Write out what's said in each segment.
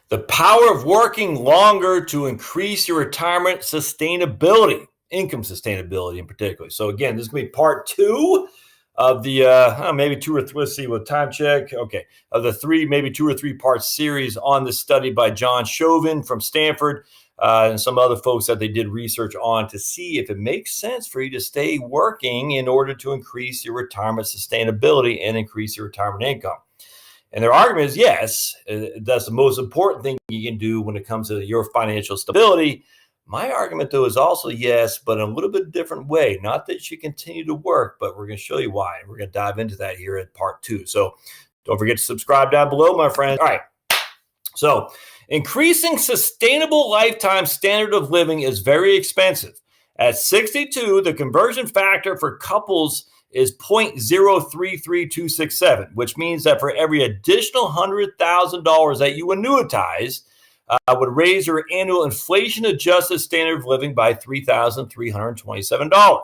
The power of working longer to increase your retirement sustainability, income sustainability in particular. So again, this is going to be part 2 of the maybe 2 or 3. Let's see what time check. Okay, of the 3, maybe 2 or 3 part series on this study by John Chauvin from Stanford and some other folks that they did research on to see if it makes sense for you to stay working in order to increase your retirement sustainability and increase your retirement income. And their argument is yes, that's the most important thing you can do when it comes to your financial stability. My argument, though, is also yes, but in a little bit different way. Not that you continue to work, but we're going to show you why. And we're going to dive into that here at part 2. So don't forget to subscribe down below, my friends. All right. So increasing sustainable lifetime standard of living is very expensive. At 62, the conversion factor for couples is 0.033267, which means that for every additional $100,000 that you annuitize, would raise your annual inflation-adjusted standard of living by $3,327.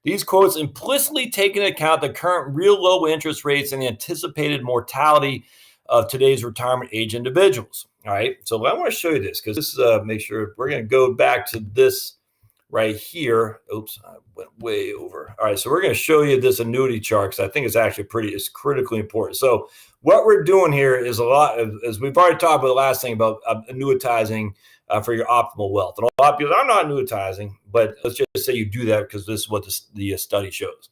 These quotes implicitly take into account the current real low interest rates and the anticipated mortality of today's retirement age individuals. All right, so I want to show you this because this is make sure we're going to go back to this right here. Oops, I went way over. All right, so we're going to show you this annuity chart because I think it's critically important. So what we're doing here is a lot, as we've already talked about the last thing about annuitizing for your optimal wealth. And a lot of people, I'm not annuitizing, but let's just say you do that because this is what the study shows.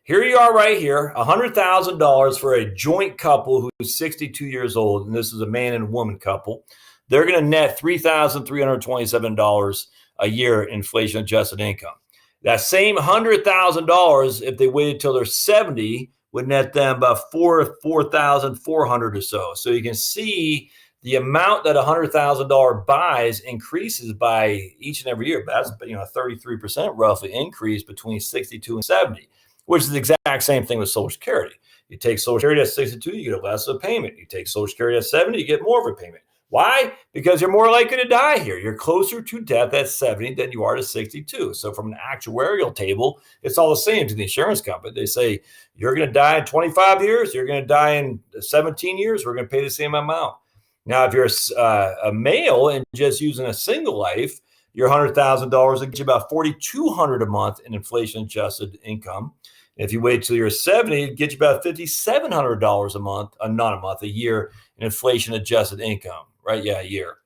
Here you are right here, $100,000 for a joint couple who's 62 years old, and this is a man and woman couple. They're going to net $3,327 a year inflation-adjusted income. That same $100,000, if they waited till they're 70, would net them about $4,400 or so. So you can see the amount that $100,000 buys increases by each and every year. That's 33% roughly increase between 62 and 70, which is the exact same thing with Social Security. You take Social Security at 62, you get less of a payment. You take Social Security at 70, you get more of a payment. Why? Because you're more likely to die here. You're closer to death at 70 than you are to 62. So from an actuarial table, it's all the same to the insurance company. They say, you're going to die in 25 years, you're going to die in 17 years, we're going to pay the same amount. Now, if you're a male and just using a single life, your $100,000 will get you about $4,200 a month in inflation-adjusted income. If you wait till you're 70, it gets you about $5,700 a month, a year in inflation-adjusted income. Right? Yeah, a year.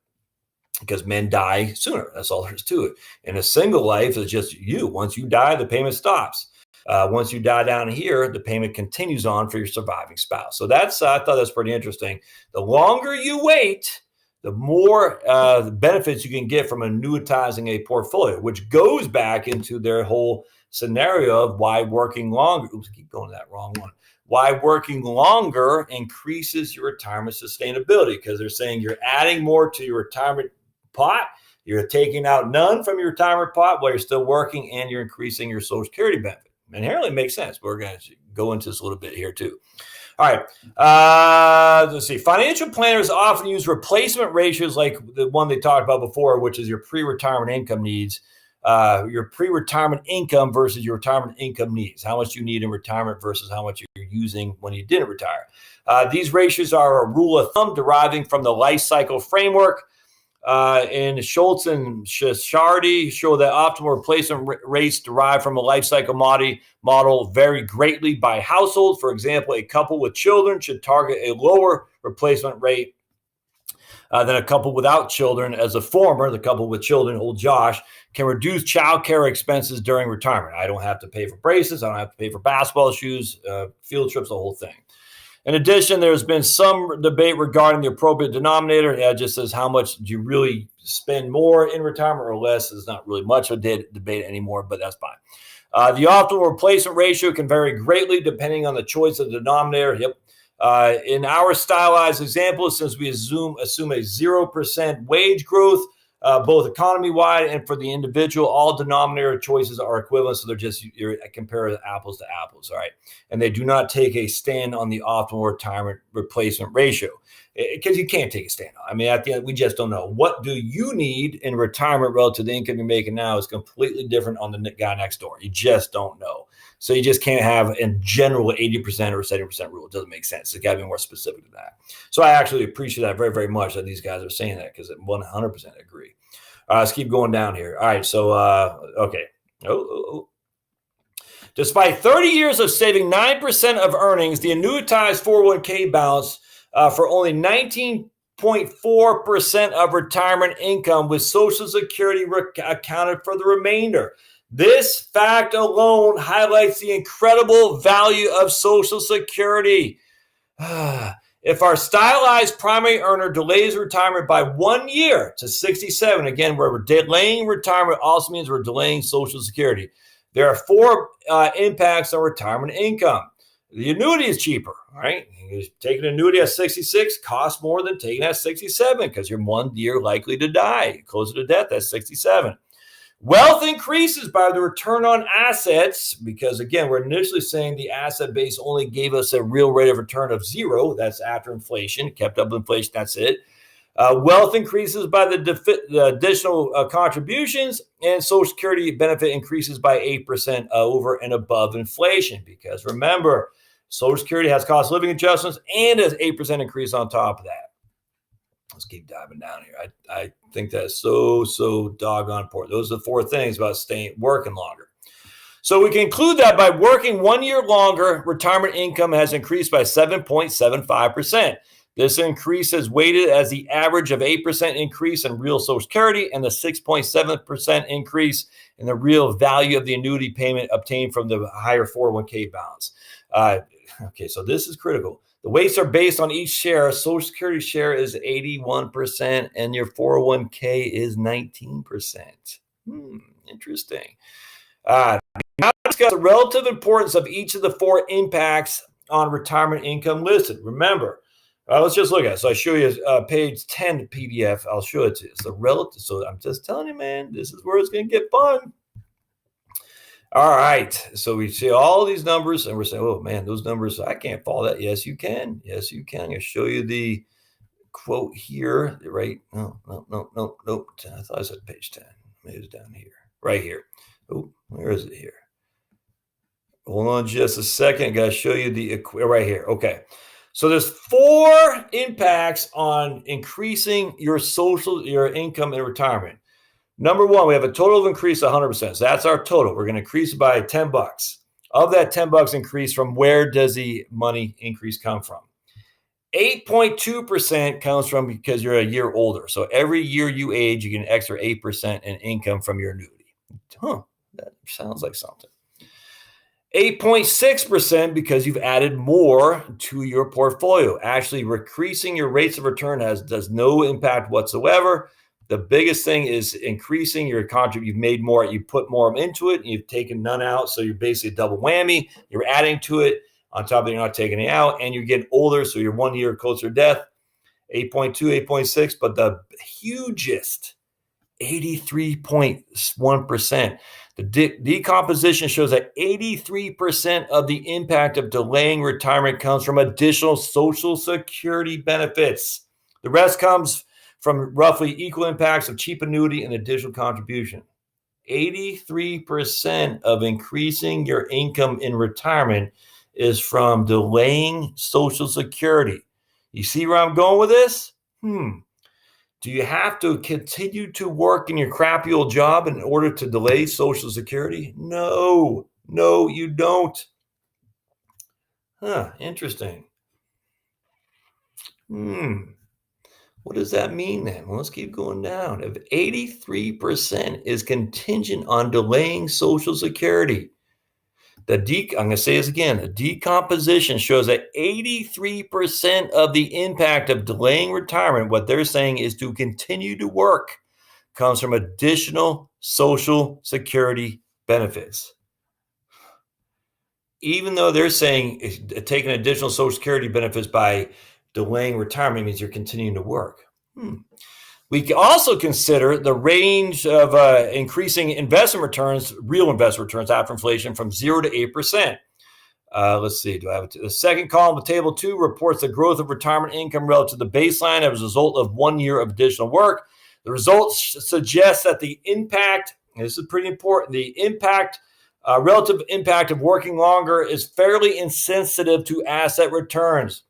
Because men die sooner. That's all there is to it. In a single life, it's just you. Once you die, the payment stops. Once you die down here, the payment continues on for your surviving spouse. So I thought that's pretty interesting. The longer you wait, the more benefits you can get from annuitizing a portfolio, which goes back into their whole scenario of why working longer. Oops, keep going to that wrong one. Why working longer increases your retirement sustainability, because they're saying you're adding more to your retirement pot. You're taking out none from your retirement pot while you're still working, and you're increasing your Social Security benefit. Inherently makes sense. We're going to go into this a little bit here too. All right. Let's see. Financial planners often use replacement ratios like the one they talked about before, which is your pre-retirement income needs. Your pre-retirement income versus your retirement income needs, how much you need in retirement versus how much you're using when you didn't retire. These ratios are a rule of thumb deriving from the life cycle framework. And Schultz and Shardy show that optimal replacement rates derived from a life cycle model vary greatly by household. For example, a couple with children should target a lower replacement rate than a couple without children, as the former, the couple with children, old Josh, can reduce childcare expenses during retirement. I don't have to pay for braces. I don't have to pay for basketball shoes, field trips, the whole thing. In addition, there's been some debate regarding the appropriate denominator. It just says how much do you really spend more in retirement or less. There's not really much of a debate anymore, but that's fine. The optimal replacement ratio can vary greatly depending on the choice of the denominator. Yep. In our stylized example, since we assume a 0% wage growth, both economy-wide and for the individual, all denominator choices are equivalent. So you're comparing apples to apples, all right? And they do not take a stand on the optimal retirement replacement ratio because you can't take a stand on it. I mean, at the end, we just don't know. What do you need in retirement relative to the income you're making now is completely different on the guy next door. You just don't know. So you just can't have in general 80% or 70% rule. It doesn't make sense. It's got to be more specific than that. So I actually appreciate that very, very much that these guys are saying that, because I 100% agree. Let's keep going down here. All right. So, okay. Despite 30 years of saving 9% of earnings, the annuitized 401k balance for only 19.4% of retirement income, with Social Security accounted for the remainder. This fact alone highlights the incredible value of Social Security. If our stylized primary earner delays retirement by 1 year to 67, again, where we're delaying retirement also means we're delaying Social Security. There are 4 impacts on retirement income. The annuity is cheaper, right? Taking an annuity at 66 costs more than taking it at 67, because you're 1 year likely to die, closer to death at 67. Wealth increases by the return on assets, because, again, we're initially saying the asset base only gave us a real rate of return of 0. That's after inflation, kept up with inflation, that's it. Wealth increases by the additional contributions, and Social Security benefit increases by 8% over and above inflation, because remember, Social Security has cost of living adjustments and an 8% increase on top of that. Let's keep diving down here. I think that's so doggone important. Those are the 4 things about working longer. So we conclude that by working 1 year longer, retirement income has increased by 7.75%. This increase is weighted as the average of 8% increase in real Social Security and the 6.7% increase in the real value of the annuity payment obtained from the higher 401k balance. Okay, so this is critical. The weights are based on each share. Social Security share is 81% and your 401k is 19%. Interesting. Now discuss the relative importance of each of the 4 impacts on retirement income listed. Remember, let's just look at it. So I show you page 10 PDF. I'll show it to you. It's the relative. So I'm just telling you, man, this is where it's going to get fun. All right. So we see all these numbers and we're saying, oh, man, those numbers, I can't follow that. Yes, you can. Yes, you can. I'll show you the quote here. Right. No. I thought I said page 10. Maybe it's down here. Right here. Oh, where is it here? Hold on just a second. I got to show you the right here. Okay. So there's 4 impacts on increasing your income in retirement. Number 1, we have a total increase of 100%. So that's our total. We're going to increase by $10. Of that $10 increase, from where does the money increase come from? 8.2% comes from because you're a year older. So every year you age, you get an extra 8% in income from your annuity. That sounds like something. 8.6% because you've added more to your portfolio. Actually, increasing your rates of return does no impact whatsoever. The biggest thing is increasing your contribution. You've made more, you put more into it, and you've taken none out. So you're basically a double whammy. You're adding to it. On top of it, you're not taking it out, and you're getting older. So you're 1 year closer to death. 8.2, 8.6, but the hugest, 83.1%. The decomposition shows that 83% of the impact of delaying retirement comes from additional Social Security benefits. The rest comes from roughly equal impacts of cheap annuity and additional contribution. 83% of increasing your income in retirement is from delaying Social Security. You see where I'm going with this? Do you have to continue to work in your crappy old job in order to delay Social Security? No, you don't. Interesting. What does that mean then? Well, let's keep going down. If 83% is contingent on delaying Social Security, I'm going to say this again. The decomposition shows that 83% of the impact of delaying retirement, what they're saying is to continue to work, comes from additional Social Security benefits. Even though they're saying taking additional Social Security benefits by delaying retirement means you're continuing to work. We can also consider the range of increasing investment returns, real investment returns after inflation, from 0 to 8%. Let's see. Do I have the second column of table 2 reports the growth of retirement income relative to the baseline as a result of 1 year of additional work. The results suggest that the impact, and this is pretty important, the impact Relative impact of working longer is fairly insensitive to asset returns.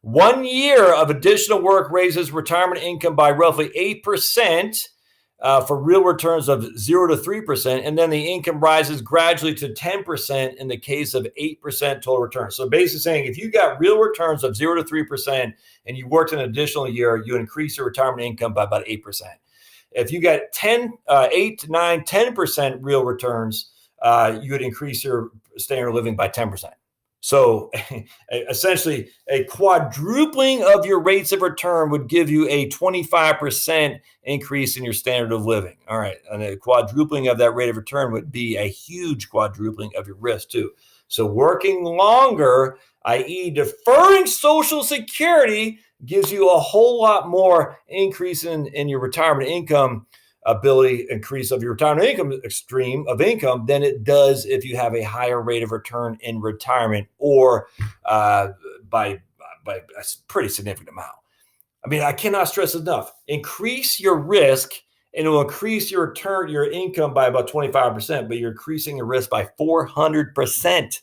1 year of additional work raises retirement income by roughly 8% for real returns of 0 to 3%. And then the income rises gradually to 10% in the case of 8% total return. So basically saying if you got real returns of 0 to 3% and you worked an additional year, you increase your retirement income by about 8%. If you got 8 to 9, 10% real returns, you would increase your standard of living by 10%. So essentially, a quadrupling of your rates of return would give you a 25% increase in your standard of living. All right. And a quadrupling of that rate of return would be a huge quadrupling of your risk, too. So working longer, i.e., deferring Social Security, gives you a whole lot more increase in your retirement income ability, increase of your retirement income stream of income than it does if you have a higher rate of return in retirement or by a pretty significant amount. I mean, I cannot stress enough. Increase your risk and it will increase your return, your income by about 25%, but you're increasing your risk by 400%.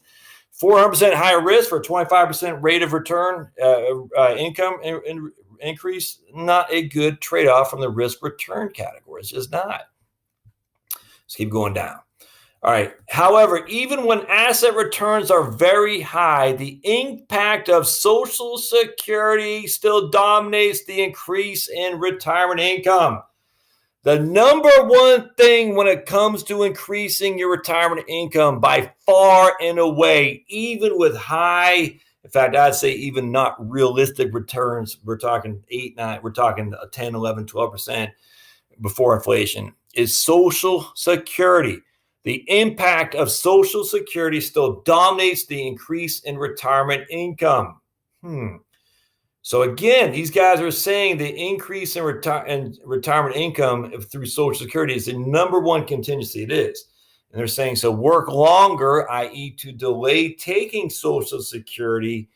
400% higher risk for a 25% rate of return income increase, not a good trade-off from the risk return category. It's just not. Let's keep going down. All right. However, even when asset returns are very high, the impact of Social Security still dominates the increase in retirement income. The number one thing when it comes to increasing your retirement income by far and away, even with high, in fact, I'd say even not realistic returns, we're talking 8, 9, we're talking 10, 11, 12% before inflation, is Social Security. The impact of Social Security still dominates the increase in retirement income. So again, these guys are saying the increase in retirement income through Social Security is the number one contingency. It is. And they're saying, so work longer, i.e. to delay taking Social Security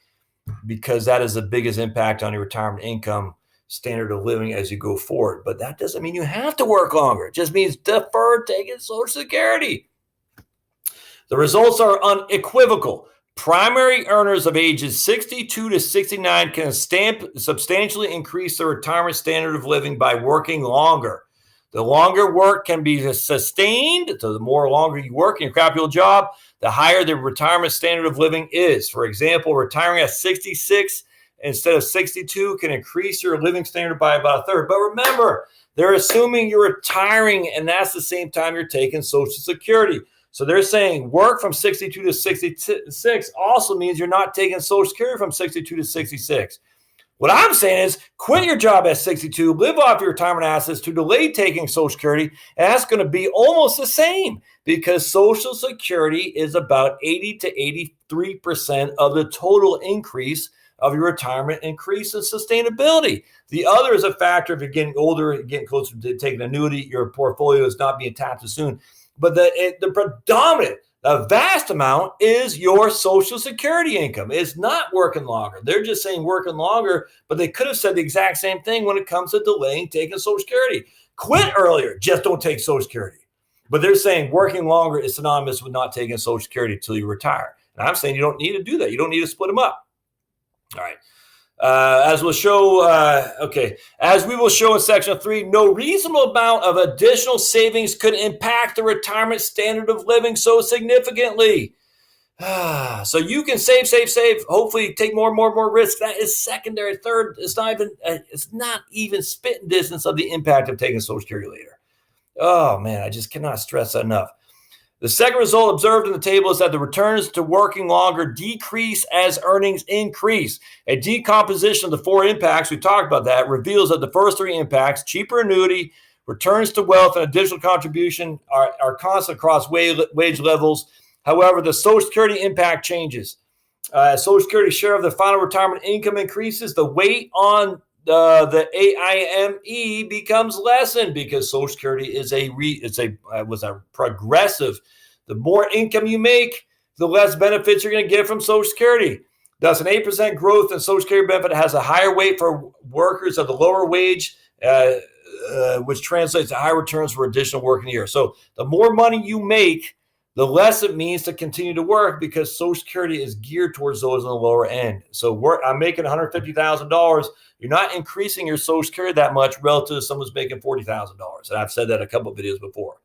because that is the biggest impact on your retirement income standard of living as you go forward. But that doesn't mean you have to work longer. It just means defer taking Social Security. The results are unequivocal. Primary earners of ages 62 to 69 can substantially increase their retirement standard of living by working longer. The longer work can be sustained. So the more longer you work in your crappy old job, the higher the retirement standard of living is. For example, retiring at 66 instead of 62 can increase your living standard by about a third. But remember, they're assuming you're retiring, and that's the same time you're taking Social Security. So they're saying work from 62 to 66 also means you're not taking Social Security from 62 to 66. What I'm saying is quit your job at 62, live off your retirement assets to delay taking Social Security, and that's going to be almost the same because Social Security is about 80 to 83% of the total increase of your retirement increase in sustainability. The other is a factor if you're getting older, getting closer to taking an annuity, your portfolio is not being tapped as soon. But the predominant, the vast amount is your Social Security income. It's not working longer. They're just saying working longer, but they could have said the exact same thing when it comes to delaying taking Social Security. Quit earlier, just don't take Social Security. But they're saying working longer is synonymous with not taking Social Security until you retire. And I'm saying you don't need to do that. You don't need to split them up. All right. As we will show in section 3, no reasonable amount of additional savings could impact the retirement standard of living so significantly. So you can save, hopefully take more risk. That is secondary. Third, it's not even spitting distance of the impact of taking Social Security later. Oh man, I just cannot stress that enough. The second result observed in the table is that the returns to working longer decrease as earnings increase. A decomposition of the 4 impacts, we talked about that, reveals that the first 3 impacts, cheaper annuity, returns to wealth, and additional contribution are constant across wage levels. However, the Social Security impact changes. As Social Security share of the final retirement income increases, the weight on the AIME becomes lessened because Social Security is a progressive. The more income you make, the less benefits you're going to get from Social Security. Thus, an 8% growth in Social Security benefit has a higher weight for workers of the lower wage, which translates to higher returns for additional working year. So the more money you make, the less it means to continue to work, because Social Security is geared towards those on the lower end. So I'm making $150,000. You're not increasing your Social Security that much relative to someone who's making $40,000. And I've said that a couple of videos before.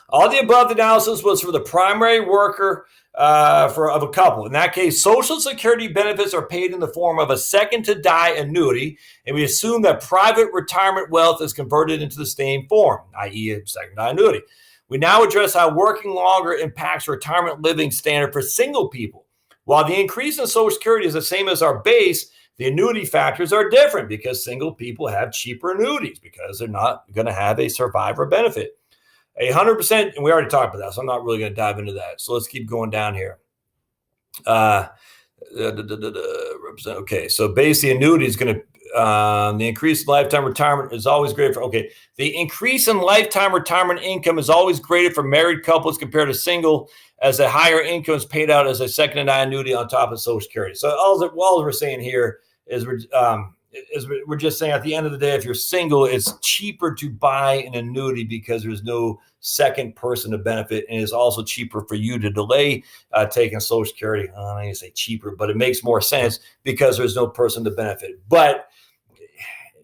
All the above analysis was for the primary worker of a couple. In that case, Social Security benefits are paid in the form of a second-to-die annuity, and we assume that private retirement wealth is converted into the same form, i.e. a second-to-die annuity. We now address how working longer impacts retirement living standard for single people. While the increase in Social Security is the same as our base, the annuity factors are different because single people have cheaper annuities because they're not going to have a survivor benefit. 100%, and we already talked about that, so I'm not really going to dive into that. So let's keep going down here. Okay, so basically annuity is going to, the increase in lifetime retirement is always great for, the increase in lifetime retirement income is always greater for married couples compared to single, as a higher income is paid out as a second-to-die annuity on top of Social Security. So all we're saying here is we're just saying at the end of the day, if you're single, it's cheaper to buy an annuity because there's no second person to benefit, and it's also cheaper for you to delay taking Social Security. I don't need to say cheaper, but it makes more sense because there's no person to benefit. But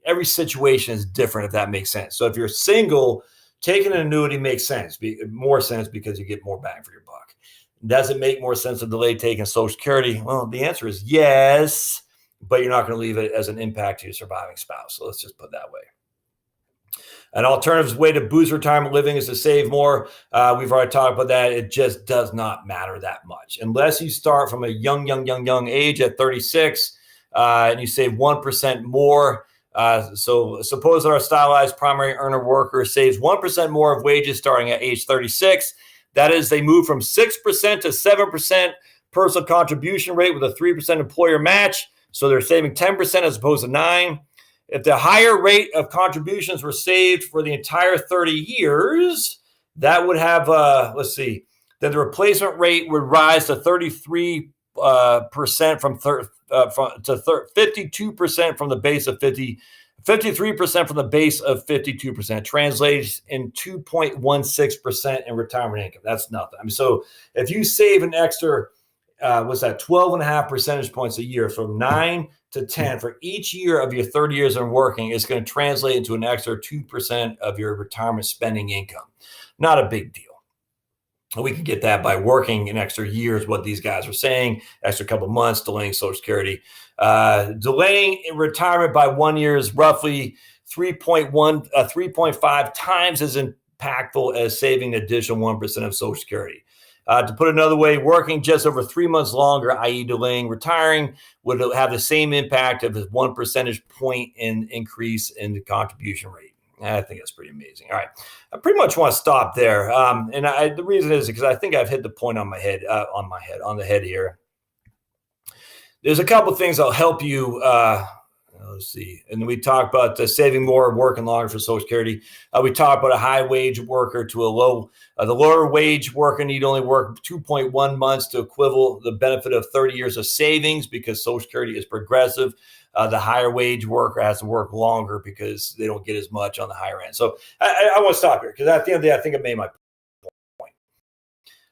every situation is different, if that makes sense. So if you're single, taking an annuity makes more sense because you get more bang for your buck. Does it make more sense to delay taking Social Security? Well, the answer is yes, but you're not going to leave it as an impact to your surviving spouse. So let's just put it that way. An alternative way to boost retirement living is to save more. We've already talked about that. It just does not matter that much. Unless you start from a young age at 36 and you save 1% more. So suppose that our stylized primary earner worker saves 1% more of wages starting at age 36. That is, they move from 6% to 7% personal contribution rate with a 3% employer match. So they're saving 10% as opposed to 9%. If the higher rate of contributions were saved for the entire 30 years, that would have, then the replacement rate would rise to 33% to 52% from the base of 53% from the base of 52%, translates in 2.16% in retirement income. That's nothing. I mean, so if you save an extra, 12.5 percentage points a year from 9 to 10 for each year of your 30 years of working, it's going to translate into an extra 2% of your retirement spending income. Not a big deal. We can get that by working an extra year is what these guys are saying, extra couple months, delaying Social Security. Delaying retirement by 1 year is roughly 3.5 times as impactful as saving an additional 1% of Social Security. To put it another way, working just over 3 months longer, i.e. delaying retiring, would have the same impact of 1 percentage point in increase in the contribution rate. I think that's pretty amazing. All right. I pretty much want to stop there. The reason is because I think I've hit the point on the head here. There's a couple of things that'll help you. Let's see. And we talked about saving more, working longer for Social Security. We talked about a high wage worker to the lower wage worker need only work 2.1 months to equivalent the benefit of 30 years of savings because Social Security is progressive. The higher wage worker has to work longer because they don't get as much on the higher end. So I want to stop here because at the end of the day, I think I made my point.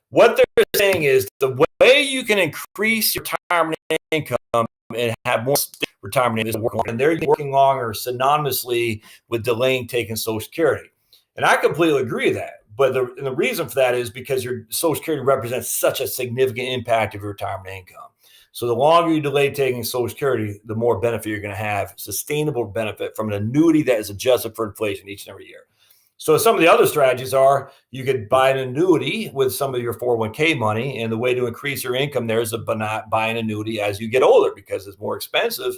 What they're saying is the way you can increase your retirement income and have more retirement is working longer. And they're working longer synonymously with delaying taking Social Security. And I completely agree with that. But the reason for that is because your Social Security represents such a significant impact of your retirement income. So the longer you delay taking Social Security, the more benefit you're going to have, sustainable benefit from an annuity that is adjusted for inflation each and every year. So some of the other strategies are you could buy an annuity with some of your 401k money. And the way to increase your income there is to buy an annuity as you get older because it's more expensive.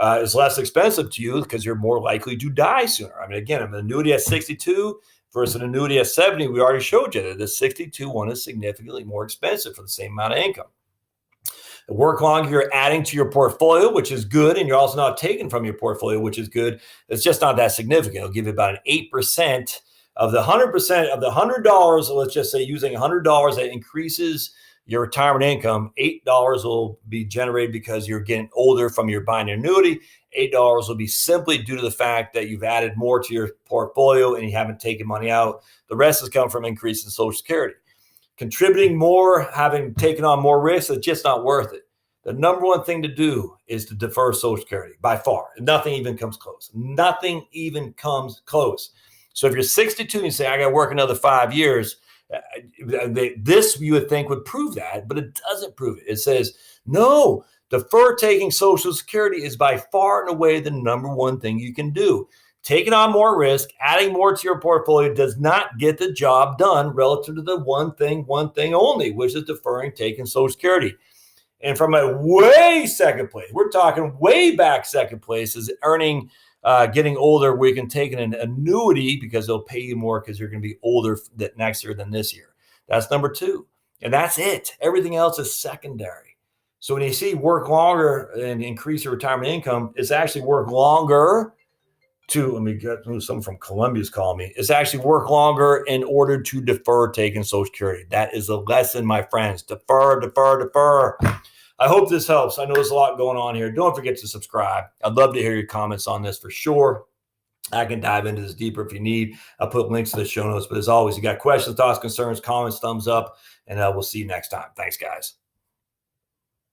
It's less expensive to you because you're more likely to die sooner. I mean, again, an annuity at 62 versus an annuity at 70, we already showed you that the 62 one is significantly more expensive for the same amount of income. Work longer, you're adding to your portfolio, which is good, and you're also not taking from your portfolio, which is good. It's just not that significant. It'll give you about an 8% of the 100% of the $100. Let's just say using $100 that increases your retirement income, $8 will be generated because you're getting older from your buying annuity. $8 will be simply due to the fact that you've added more to your portfolio and you haven't taken money out. The rest has come from increasing Social Security. contributing more, having taken on more risks, it's just not worth it. The number one thing to do is to defer Social Security by far. Nothing even comes close. Nothing even comes close. So if you're 62 and you say, I got to work another 5 years, this you would think would prove that, but it doesn't prove it. It says, no, defer taking Social Security is by far and away the number one thing you can do. Taking on more risk, adding more to your portfolio does not get the job done relative to the one thing only, which is deferring taking Social Security. And from a way second place, we're talking way back second place, is earning, getting older where you can take an annuity because they'll pay you more because you're going to be older next year than this year. That's number 2. And that's it. Everything else is secondary. So when you see work longer and increase your retirement income, it's actually work longer to, let me get someone from Columbia's calling me. It's actually work longer in order to defer taking Social Security. That is a lesson, my friends. Defer, defer, defer. I hope this helps. I know there's a lot going on here. Don't forget to subscribe. I'd love to hear your comments on this for sure. I can dive into this deeper if you need. I'll put links to the show notes. But as always, you got questions, thoughts, concerns, comments, thumbs up, and we'll see you next time. Thanks, guys.